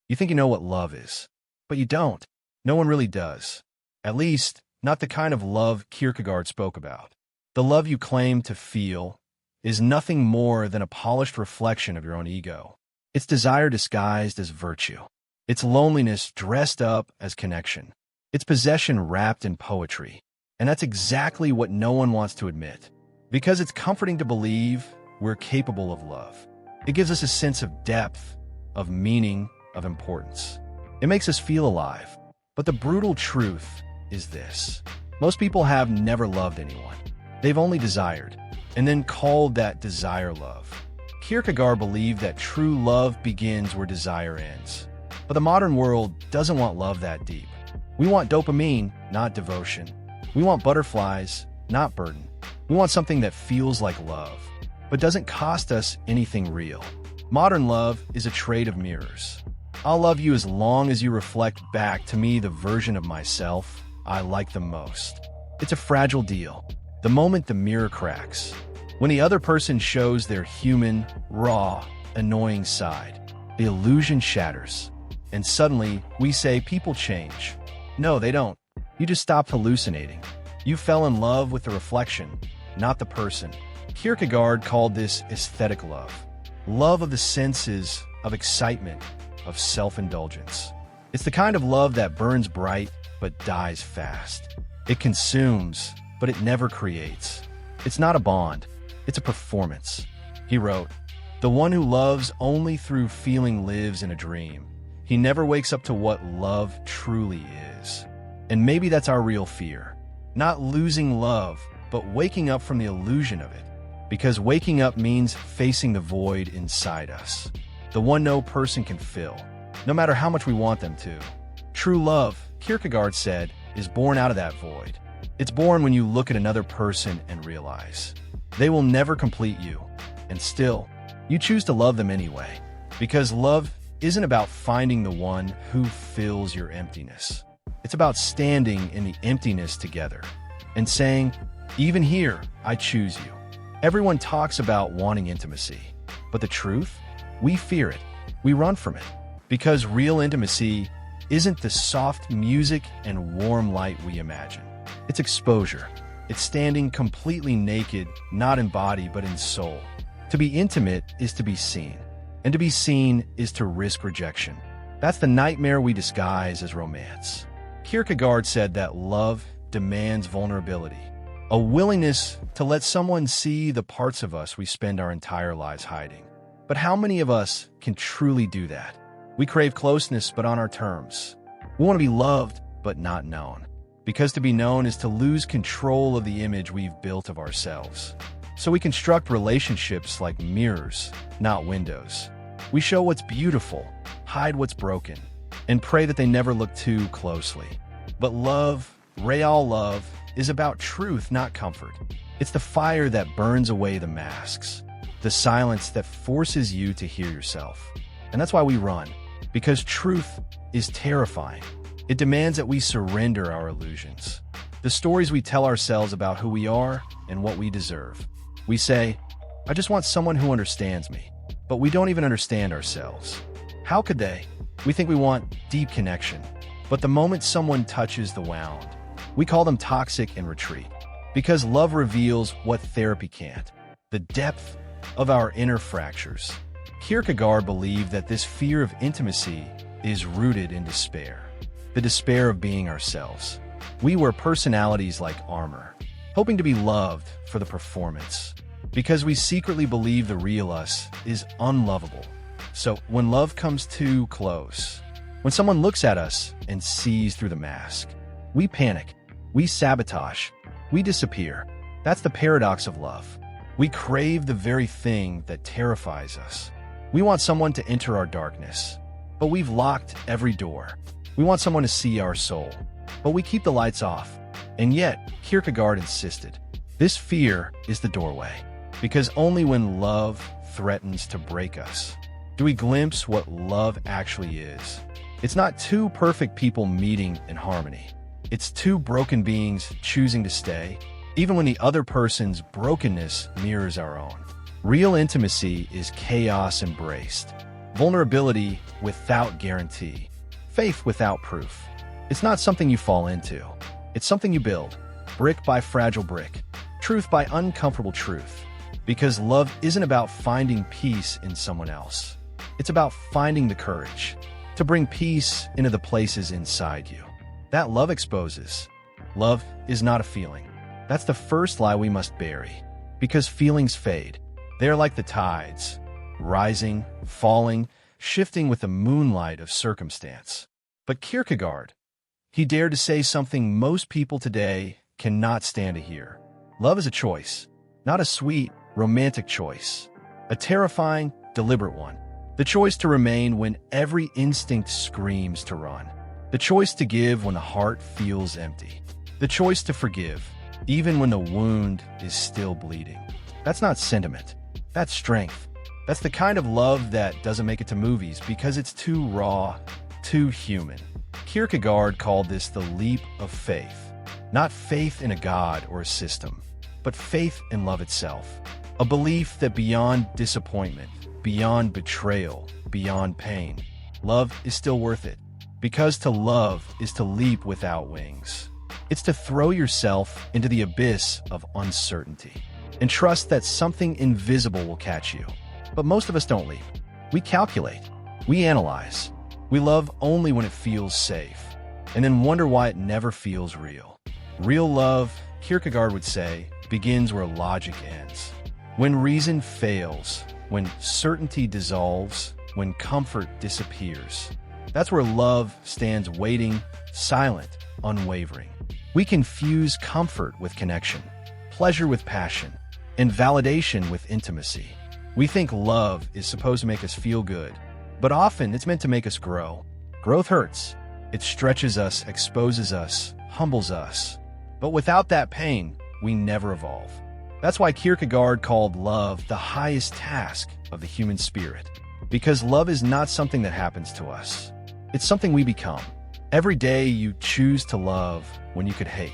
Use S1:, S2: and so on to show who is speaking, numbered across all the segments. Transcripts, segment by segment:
S1: You think you know what love is, but you don't. No one really does. At least, not the kind of love Kierkegaard spoke about. The love you claim to feel is nothing more than a polished reflection of your own ego. It's desire disguised as virtue. It's loneliness dressed up as connection. It's possession wrapped in poetry. And that's exactly what no one wants to admit. Because it's comforting to believe we're capable of love. It gives us a sense of depth, of meaning, of importance. It makes us feel alive. But the brutal truth is this. Most people have never loved anyone. They've only desired, and then called that desire love. Kierkegaard believed that true love begins where desire ends. But the modern world doesn't want love that deep. We want dopamine, not devotion. We want butterflies, not burden. We want something that feels like love, but doesn't cost us anything real. Modern love is a trade of mirrors. I'll love you as long as you reflect back to me the version of myself I like the most. It's a fragile deal. The moment the mirror cracks, when the other person shows their human, raw, annoying side, the illusion shatters. And suddenly, we say people change. No, they don't. You just stopped hallucinating. You fell in love with the reflection, not the person. Kierkegaard called this aesthetic love. Love of the senses, of excitement, of self-indulgence. It's the kind of love that burns bright but dies fast. It consumes, but it never creates. It's not a bond, it's a performance. He wrote, "The one who loves only through feeling lives in a dream. He never wakes up to what love truly is." And maybe that's our real fear. Not losing love, but waking up from the illusion of it. Because waking up means facing the void inside us. The one no person can fill, no matter how much we want them to. True love, Kierkegaard said, is born out of that void. It's born when you look at another person and realize they will never complete you, and still, you choose to love them anyway. Because love isn't about finding the one who fills your emptiness. It's about standing in the emptiness together and saying, even here, I choose you. Everyone talks about wanting intimacy, but the truth? We fear it. We run from it. Because real intimacy isn't the soft music and warm light we imagine. It's exposure. It's standing completely naked, not in body, but in soul. To be intimate is to be seen, and to be seen is to risk rejection. That's the nightmare we disguise as romance. Kierkegaard said that love demands vulnerability, a willingness to let someone see the parts of us we spend our entire lives hiding. But how many of us can truly do that? We crave closeness, but on our terms. We want to be loved, but not known. Because to be known is to lose control of the image we've built of ourselves. So we construct relationships like mirrors, not windows. We show what's beautiful, hide what's broken, and pray that they never look too closely. But love, real love, is about truth, not comfort. It's the fire that burns away the masks, the silence that forces you to hear yourself. And that's why we run, because truth is terrifying. It demands that we surrender our illusions, the stories we tell ourselves about who we are and what we deserve. We say, I just want someone who understands me, but we don't even understand ourselves. How could they? We think we want deep connection, but the moment someone touches the wound, we call them toxic and retreat. Because love reveals what therapy can't, the depth of our inner fractures. Kierkegaard believed that this fear of intimacy is rooted in despair, the despair of being ourselves. We wear personalities like armor, hoping to be loved for the performance, because we secretly believe the real us is unlovable. So when love comes too close, when someone looks at us and sees through the mask, we panic, we sabotage, we disappear. That's the paradox of love. We crave the very thing that terrifies us. We want someone to enter our darkness, but we've locked every door. We want someone to see our soul, but we keep the lights off. And yet, Kierkegaard insisted, this fear is the doorway, because only when love threatens to break us do we glimpse what love actually is. It's not two perfect people meeting in harmony. It's two broken beings choosing to stay, even when the other person's brokenness mirrors our own. Real intimacy is chaos embraced. vulnerability without guarantee, faith without proof. It's not something you fall into. It's something you build, brick by fragile brick, truth by uncomfortable truth. Because love isn't about finding peace in someone else. It's about finding the courage to bring peace into the places inside you. That love exposes. Love is not a feeling. That's the first lie we must bury. Because feelings fade. They're like the tides, rising, falling, shifting with the moonlight of circumstance. But Kierkegaard, he dared to say something most people today cannot stand to hear. Love is a choice, not a sweet, romantic choice. A terrifying, deliberate one. The choice to remain when every instinct screams to run. The choice to give when the heart feels empty. The choice to forgive, even when the wound is still bleeding. That's not sentiment. That's strength. That's the kind of love that doesn't make it to movies because it's too raw, too human. Kierkegaard called this the leap of faith. Not faith in a god or a system, but faith in love itself. A belief that beyond disappointment, beyond betrayal, beyond pain, love is still worth it. Because to love is to leap without wings. It's to throw yourself into the abyss of uncertainty and trust that something invisible will catch you. But most of us don't leap. We calculate. We analyze. We love only when it feels safe, and then wonder why it never feels real. Real love, Kierkegaard would say, begins where logic ends. When reason fails, when certainty dissolves, when comfort disappears. That's where love stands waiting, silent, unwavering. We confuse comfort with connection, pleasure with passion, and validation with intimacy. We think love is supposed to make us feel good, but often it's meant to make us grow. Growth hurts. It stretches us, exposes us, humbles us. But without that pain, we never evolve. That's why Kierkegaard called love the highest task of the human spirit. Because love is not something that happens to us. It's something we become. Every day you choose to love when you could hate.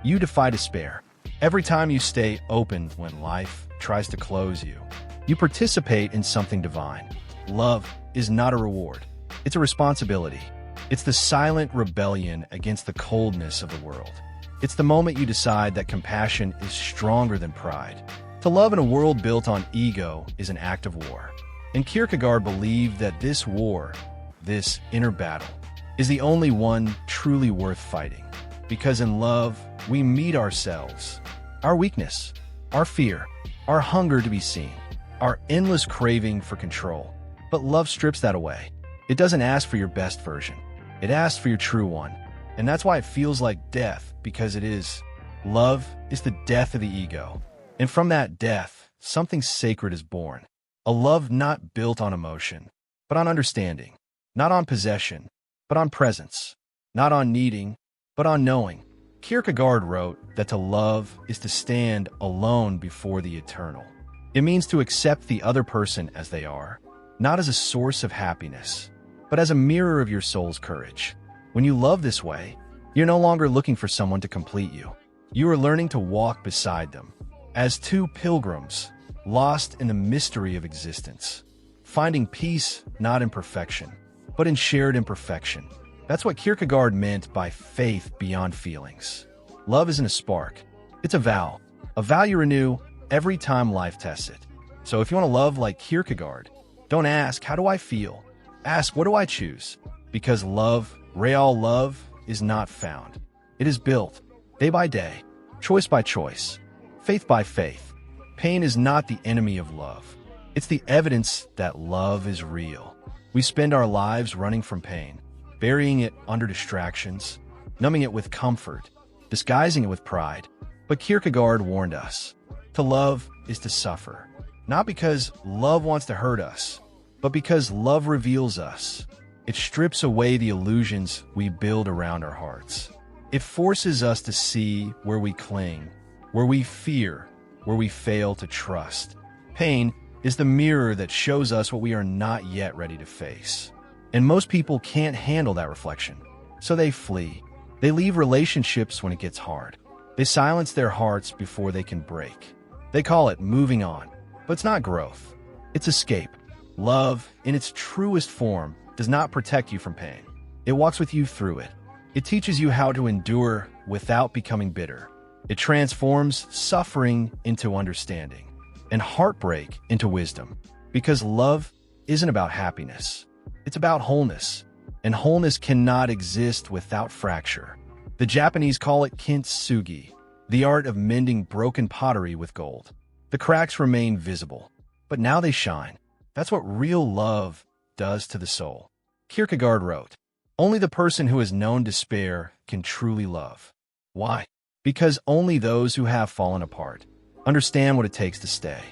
S1: You defy despair. Every time you stay open when life tries to close you. You participate in something divine. Love is not a reward. It's a responsibility. It's the silent rebellion against the coldness of the world. It's the moment you decide that compassion is stronger than pride. To love in a world built on ego is an act of war. And Kierkegaard believed that this war, this inner battle, is the only one truly worth fighting. Because in love, we meet ourselves, our weakness, our fear, our hunger to be seen, our endless craving for control. But love strips that away. It doesn't ask for your best version. It asks for your true one. And that's why it feels like death, because it is. Love is the death of the ego. And from that death, something sacred is born. A love not built on emotion, but on understanding. Not on possession, but on presence. Not on needing, but on knowing. Kierkegaard wrote that to love is to stand alone before the eternal. It means to accept the other person as they are, not as a source of happiness, but as a mirror of your soul's courage. When you love this way, you're no longer looking for someone to complete you. You are learning to walk beside them, as two pilgrims, lost in the mystery of existence, finding peace not in perfection, but in shared imperfection. That's what Kierkegaard meant by faith beyond feelings. Love isn't a spark. It's a vow you renew every time life tests it. So if you want to love like Kierkegaard, don't ask, how do I feel? Ask, what do I choose? Because love, real love, is not found. It is built, day by day, choice by choice, faith by faith. Pain is not the enemy of love. It's the evidence that love is real. We spend our lives running from pain, burying it under distractions, numbing it with comfort, disguising it with pride. But Kierkegaard warned us, to love is to suffer. Not because love wants to hurt us, but because love reveals us. It strips away the illusions we build around our hearts. It forces us to see where we cling, where we fear, where we fail to trust. Pain is the mirror that shows us what we are not yet ready to face. And most people can't handle that reflection, so they flee. They leave relationships when it gets hard. They silence their hearts before they can break. They call it moving on, but it's not growth. It's escape. Love, in its truest form, does not protect you from pain. It walks with you through it. It teaches you how to endure without becoming bitter. It transforms suffering into understanding and heartbreak into wisdom. Because love isn't about happiness. It's about wholeness. And wholeness cannot exist without fracture. The Japanese call it kintsugi, the art of mending broken pottery with gold. The cracks remain visible, but now they shine. That's what real love does to the soul. Kierkegaard wrote, "Only the person who has known despair can truly love." Why? Because only those who have fallen apart understand what it takes to stay.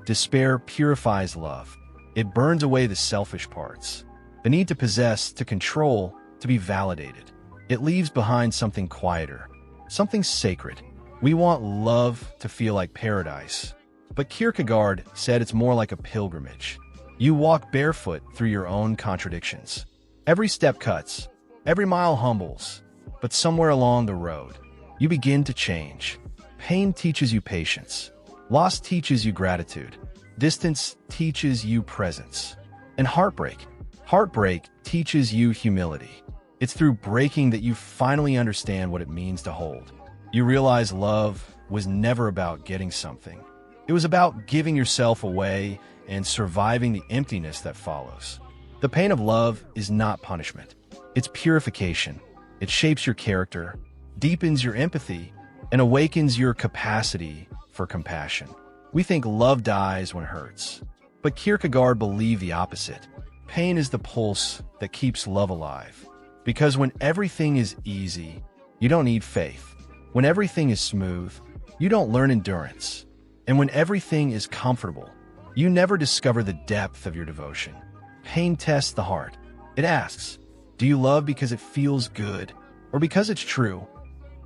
S1: Despair purifies love. It burns away the selfish parts, the need to possess, to control, to be validated. It leaves behind something quieter, something sacred. We want love to feel like paradise, but Kierkegaard said it's more like a pilgrimage. You walk barefoot through your own contradictions. Every step cuts, every mile humbles, but somewhere along the road, you begin to change. Pain teaches you patience. Loss teaches you gratitude. Distance teaches you presence. And heartbreak teaches you humility. It's through breaking that you finally understand what it means to hold. You realize love was never about getting something. It was about giving yourself away and surviving the emptiness that follows. The pain of love is not punishment. It's purification. It shapes your character, deepens your empathy, and awakens your capacity for compassion. We think love dies when it hurts, but Kierkegaard believed the opposite. Pain is the pulse that keeps love alive. Because when everything is easy, you don't need faith. When everything is smooth, you don't learn endurance. And when everything is comfortable, you never discover the depth of your devotion. Pain tests the heart. It asks, do you love because it feels good or because it's true?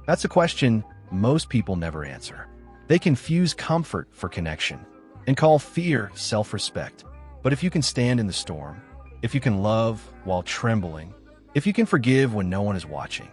S1: That's a question most people never answer. They confuse comfort for connection and call fear self-respect. But if you can stand in the storm, if you can love while trembling, if you can forgive when no one is watching,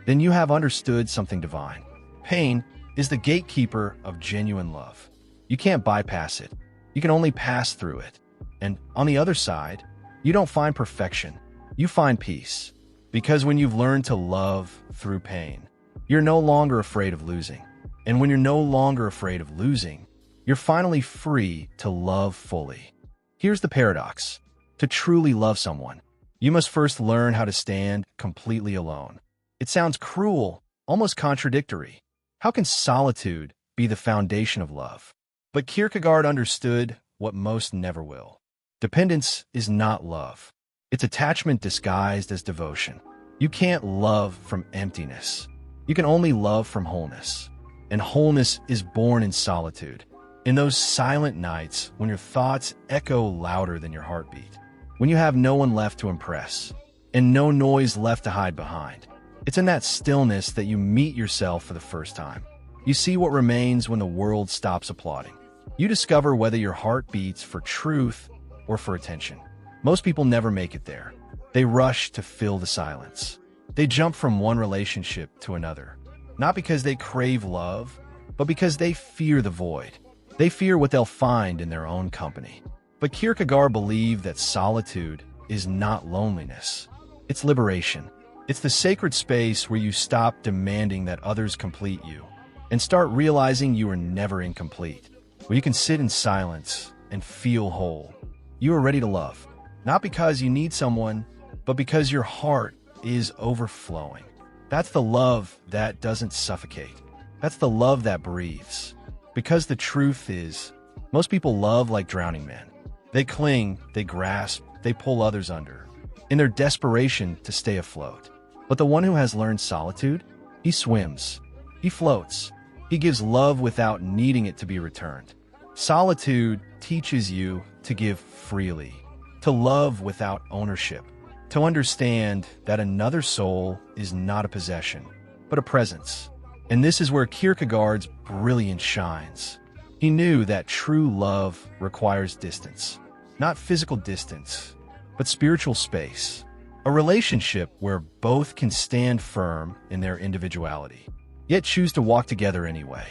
S1: then you have understood something divine. Pain is the gatekeeper of genuine love. You can't bypass it. You can only pass through it. And on the other side, you don't find perfection. You find peace. Because when you've learned to love through pain, you're no longer afraid of losing. And when you're no longer afraid of losing, you're finally free to love fully. Here's the paradox. To truly love someone, you must first learn how to stand completely alone. It sounds cruel, almost contradictory. How can solitude be the foundation of love? But Kierkegaard understood what most never will. Dependence is not love. It's attachment disguised as devotion. You can't love from emptiness. You can only love from wholeness. And wholeness is born in solitude. In those silent nights when your thoughts echo louder than your heartbeat. When you have no one left to impress and no noise left to hide behind. It's in that stillness that you meet yourself for the first time. You see what remains when the world stops applauding. You discover whether your heart beats for truth or for attention. Most people never make it there. They rush to fill the silence. They jump from one relationship to another. Not because they crave love, but because they fear the void. They fear what they'll find in their own company. But Kierkegaard believed that solitude is not loneliness. It's liberation. It's the sacred space where you stop demanding that others complete you and start realizing you are never incomplete. Where you can sit in silence and feel whole. You are ready to love. Not because you need someone, but because your heart is overflowing. That's the love that doesn't suffocate. That's the love that breathes. Because the truth is, most people love like drowning men. They cling, they grasp, they pull others under, in their desperation to stay afloat. But the one who has learned solitude, he swims, he floats, he gives love without needing it to be returned. Solitude teaches you to give freely, to love without ownership, to understand that another soul is not a possession, but a presence. And this is where Kierkegaard's brilliance shines. He knew that true love requires distance. Not physical distance, but spiritual space. A relationship where both can stand firm in their individuality, yet choose to walk together anyway.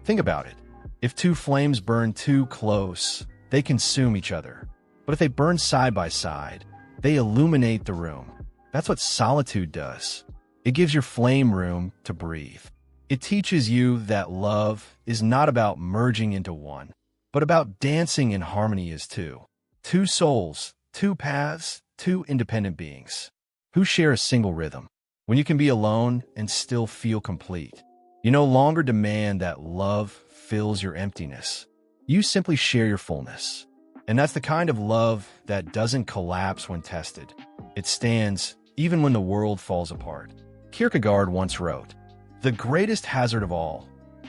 S1: Think about it. If two flames burn too close, they consume each other. But if they burn side by side, they illuminate the room. That's what solitude does. It gives your flame room to breathe. It teaches you that love is not about merging into one, but about dancing in harmony as two. Two souls, two paths, two independent beings who share a single rhythm. When you can be alone and still feel complete, you no longer demand that love fills your emptiness. You simply share your fullness. And that's the kind of love that doesn't collapse when tested. It stands even when the world falls apart. Kierkegaard once wrote, "The greatest hazard of all,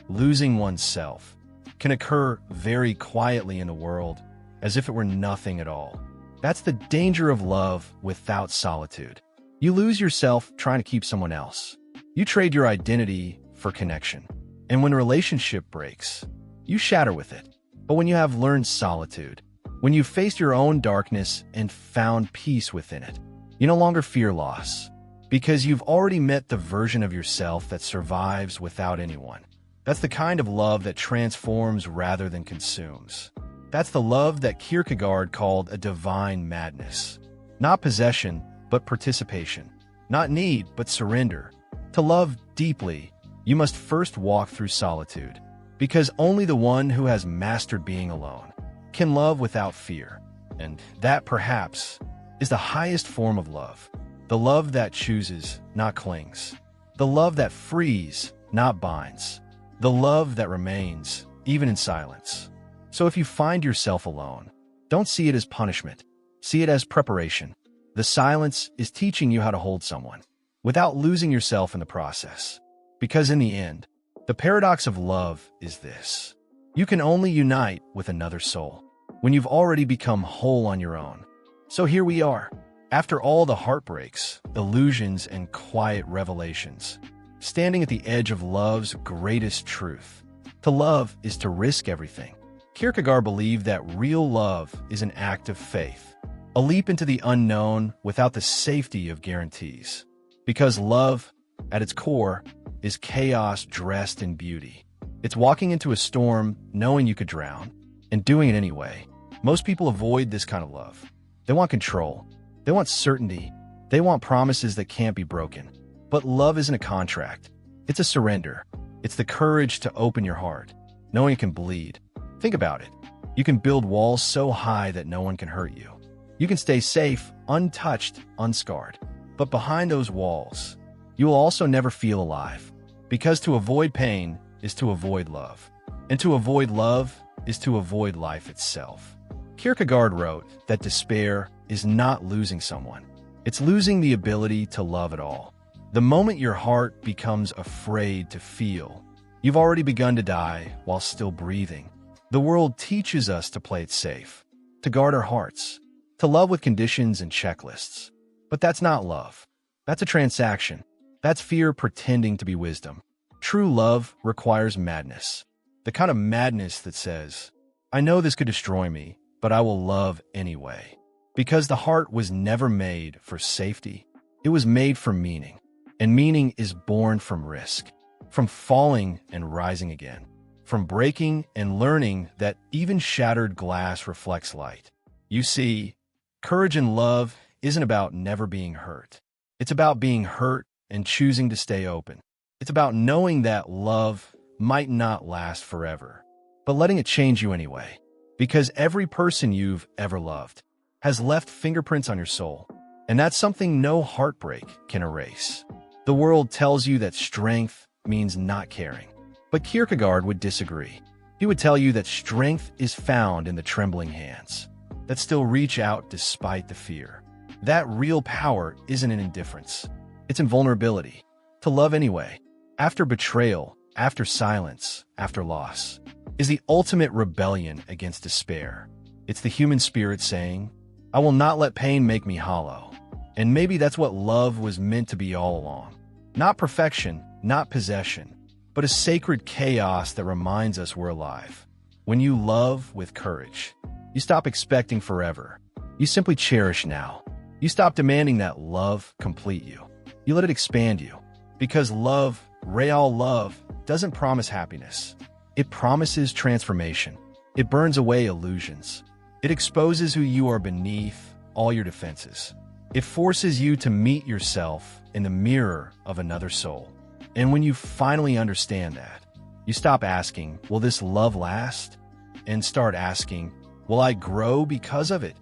S1: losing oneself, can occur very quietly in the world, as if it were nothing at all." That's the danger of love without solitude. You lose yourself trying to keep someone else. You trade your identity for connection. And when a relationship breaks, you shatter with it. But when you have learned solitude, when you've faced your own darkness and found peace within it, you no longer fear loss, because you've already met the version of yourself that survives without anyone. That's the kind of love that transforms rather than consumes. That's the love that Kierkegaard called a divine madness. Not possession, but participation. Not need, but surrender. To love deeply, you must first walk through solitude, because only the one who has mastered being alone can love without fear. And that, perhaps, is the highest form of love. The love that chooses, not clings. The love that frees, not binds. The love that remains, even in silence. So if you find yourself alone, don't see it as punishment. See it as preparation. The silence is teaching you how to hold someone, without losing yourself in the process. Because in the end, the paradox of love is this: you can only unite with another soul when you've already become whole on your own. So here we are, after all the heartbreaks, illusions, and quiet revelations, standing at the edge of love's greatest truth. To love is to risk everything. Kierkegaard believed that real love is an act of faith, a leap into the unknown without the safety of guarantees. Because love, at its core, is chaos dressed in beauty. It's walking into a storm knowing you could drown, and doing it anyway. Most people avoid this kind of love. They want control. They want certainty. They want promises that can't be broken. But love isn't a contract. It's a surrender. It's the courage to open your heart, knowing it can bleed. Think about it. You can build walls so high that no one can hurt you. You can stay safe, untouched, unscarred. But behind those walls, you will also never feel alive. Because to avoid pain is to avoid love. And to avoid love is to avoid life itself. Kierkegaard wrote that despair is not losing someone. It's losing the ability to love at all. The moment your heart becomes afraid to feel, you've already begun to die while still breathing. The world teaches us to play it safe, to guard our hearts, to love with conditions and checklists. But that's not love. That's a transaction. That's fear pretending to be wisdom. True love requires madness. The kind of madness that says, I know this could destroy me, but I will love anyway. Because the heart was never made for safety. It was made for meaning. And meaning is born from risk, from falling and rising again, from breaking and learning that even shattered glass reflects light. You see, courage and love isn't about never being hurt. It's about being hurt and choosing to stay open. It's about knowing that love might not last forever, but letting it change you anyway. Because every person you've ever loved has left fingerprints on your soul, and that's something no heartbreak can erase. The world tells you that strength means not caring, but Kierkegaard would disagree. He would tell you that strength is found in the trembling hands that still reach out despite the fear. That real power isn't in indifference. It's in vulnerability. To love anyway, after betrayal, after silence, after loss, is the ultimate rebellion against despair. It's the human spirit saying, I will not let pain make me hollow. And maybe that's what love was meant to be all along. Not perfection, not possession, but a sacred chaos that reminds us we're alive. When you love with courage, you stop expecting forever. You simply cherish now. You stop demanding that love complete you. You let it expand you. Because love, real love, doesn't promise happiness. It promises transformation. It burns away illusions. It exposes who you are beneath all your defenses. It forces you to meet yourself in the mirror of another soul. And when you finally understand that, you stop asking, will this love last? And start asking, will I grow because of it?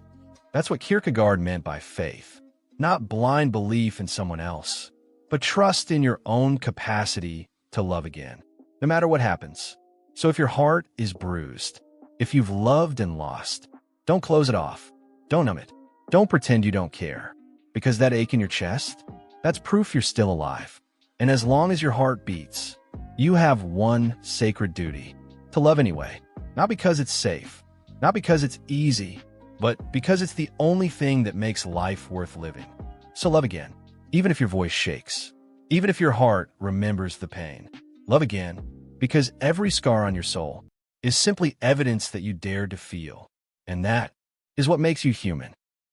S1: That's what Kierkegaard meant by faith. Not blind belief in someone else, but trust in your own capacity to love again, no matter what happens. So if your heart is bruised, if you've loved and lost, don't close it off. Don't numb it. Don't pretend you don't care. Because that ache in your chest, that's proof you're still alive. And as long as your heart beats, you have one sacred duty: to love anyway. Not because it's safe, not because it's easy, but because it's the only thing that makes life worth living. So love again, even if your voice shakes, even if your heart remembers the pain. Love again, because every scar on your soul is simply evidence that you dared to feel. And that is what makes you human.